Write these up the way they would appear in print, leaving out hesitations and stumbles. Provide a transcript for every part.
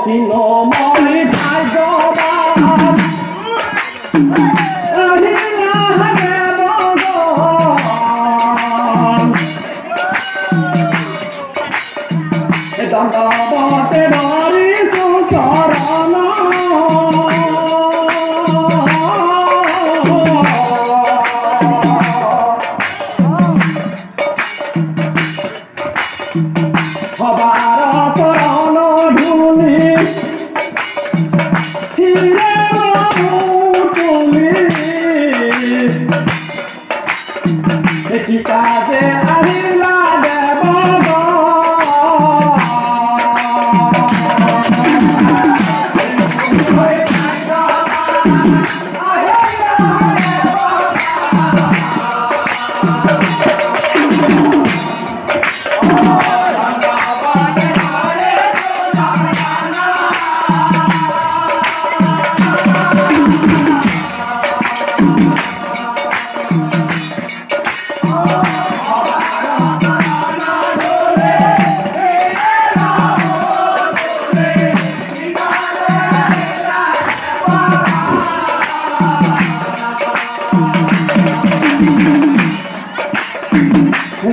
কিনো মই ভাগ্যবান আহিলা দেৱগণ দণ্ডৱতে ধৰিছো চৰণ সবাৰ চৰণ ধূলি হিৰে তুলি দেখি কাজে আহিলা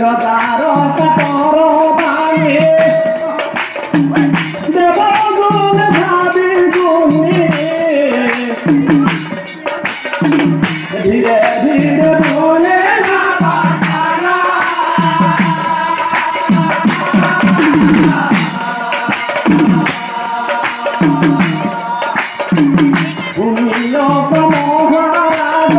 রজার কাতর বাণী দেবগুণ ভাবি গুণী ধীরে ধীরে বলে ভূমিয় মহারাজ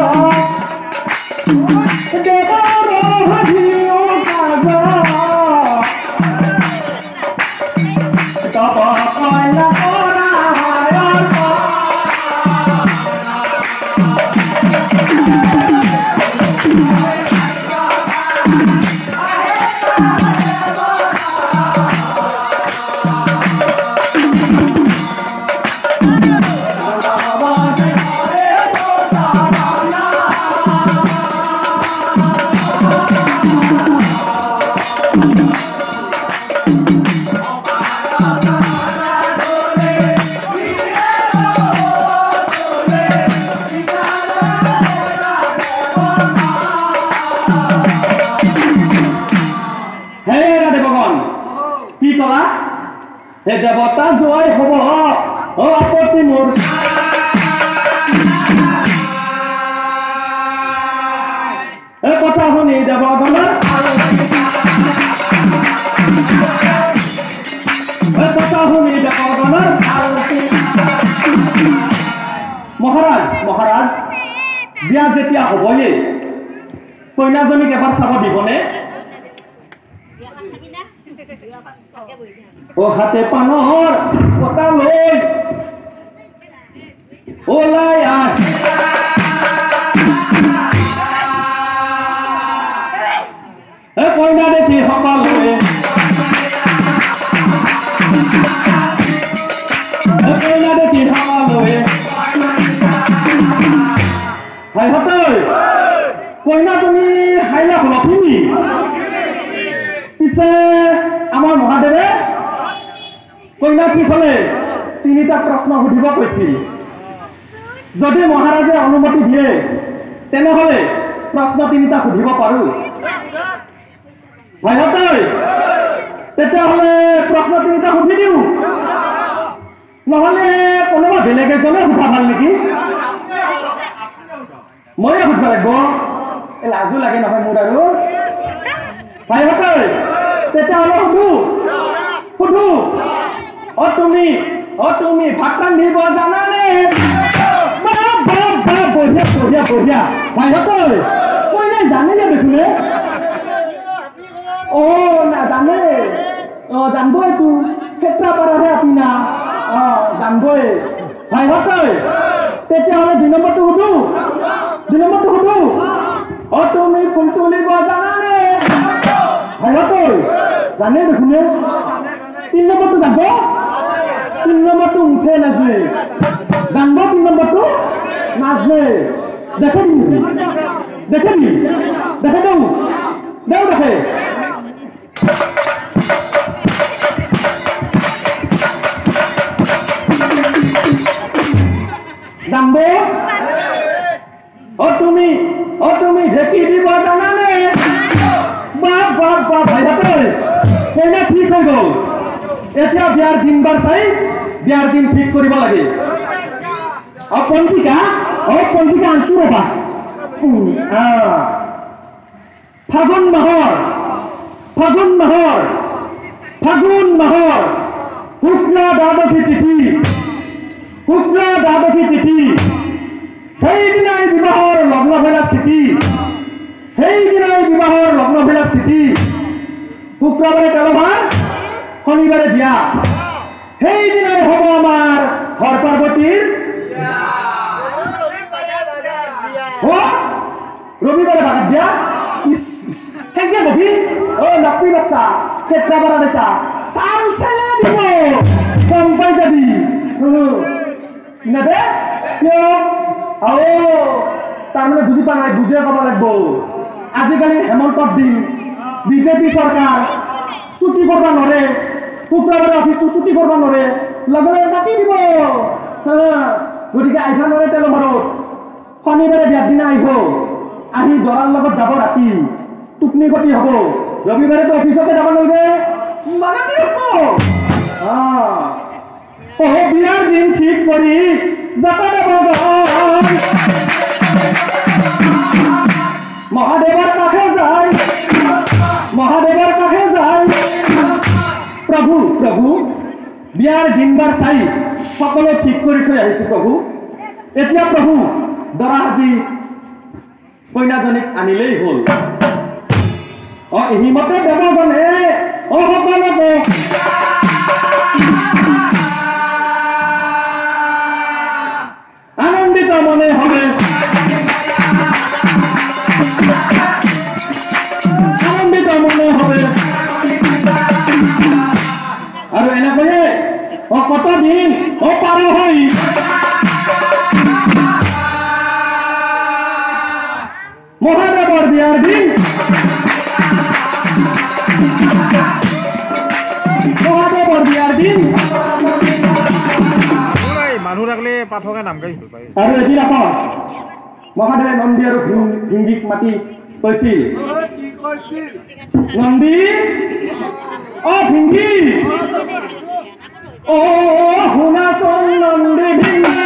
হে দেৱতা জয় হ'ব আপত্তি মোৰ এই কথা শুনি দেৱগণৰ কথা শুনি দেৱগণৰ মহাৰাজ মহাৰাজ বিয়া যেতিয়া হ'বয়ে কইনাজনীক এবাৰ চাব দিবনে ও হাতে পানৰ পতা লৈ ওলাই আহ কইনা দেখি সকলোৱে কইনা দেখি সকলোৱে ভাইহঁতে কইনাজনী হাইলা হলখিনি পিছে আমাৰ মহাদেৱে কইনা কি হলে তিনিটা প্ৰশ্ন সুধিব কৈছিল যদি মহাৰাজে অনুমতি দিয়ে তেনেহলে প্ৰশ্ন তিনিটা সুধিব পাৰো ভাইহঁতে তেতিয়াহলে প্ৰশ্ন তিনিটা সুধি দিওঁ নহলে কোনোবা বেলেগ এজনে সুধা ভাল নেকি ময়ে সুধিব লাগিব লাজো লাগে নহয় মোৰ আৰু ভাইহঁতে তেতিয়াহলে সুধো তুমি ভাত ৰান্ধিব জানানে বঢ়িয়া বঢ়িয়া বঢ়িয়া ভাইহঁতে কইনা জানিলে দেখোনে নাজানে জানবই তো ক্ষেত্ৰাপাৰাহে আপোনাৰ জানবই ভাইহঁতে তেতিয়াহ'লে 2 নম্বৰটো সুধো তুমি ফুল তুলিব জানানে ভাইহঁতে জানে দেখোনে 3 নম্বৰটো জানব 3 নম্বৰটো উঠে নাজনে জানব 3 নম্বৰটো নাজনে দেখে দেখে কান্দব তুমি ঢেকি দিব জানানে বাপ বাপ বাপ ভাইহাতে কইনা ঠিক হৈ গ'ল এতিয়া বিয়াৰ দিন বাৰ চাই বিয়াৰ দিন ঠিক কৰিব লাগে পঞ্জিকা আনছো ৰবা ফাগুন মাহৰ শুক্লা দ্বাদশী তিথি সেইদিনাই বিবাহৰ লগ্ন ভেলা স্থিতি শুক্ৰবাৰে তেলভাৰ শনিবাৰে বিয়া সেইদিনাই হ'ব আমাৰ হৰ পাৰ্বতীৰ রবিবারে ভাগাত দিয়া হেগে ববি ও নাপি বাচ্চা কেটরা বাড়া দেছা চাল ছেলে দিব কম পাই যাবি না দে কিয় আও তার মানে বুঝি পা নাই বুঝে কব লাগব আজিকালি হেমন্তর দিন বিজেপি সরকার ছুটি করবা নরে শুক্রবারে অফিসটো ছুটি করবা নরে লগে লগে কাটি দিব গতিকে আইভা নরে তেল ভরত শনিবাৰে বিয়াৰ দিনা আহিব আহি দৰাৰ লগত যাব ৰাতি টুকনি ক্ষতি হ'ব ৰবিবাৰেতো অফিচতে যাব নালাগে মানে কি হ'ব বিয়াৰ দিন ঠিক কৰি যাত্ৰা মহাদেৱৰ কাষে যায় প্ৰভু বিয়াৰ দিন বাৰ চাই সকলো ঠিক কৰি থৈ আহিছো প্ৰভু এতিয়া প্ৰভু দৰা আজি কইনাজনীক আনিলেই হ'ল এহিমতে দেৱগণে সকলক আনন্দিত মনে হবে আৰু এনেকৈয়ে কত দিন পাৰ হৈ মহাদেৱৰ বিয়াৰ দিন মানুহ ৰাখলে পাঠকে নাম গাইছিল আৰু এদিন আকৌ মহাদেৱে নন্দী আৰু ভিংগীক মাতি কৈছিল নন্দী ভিংগী শুনাচোন নন্দী ভিংগী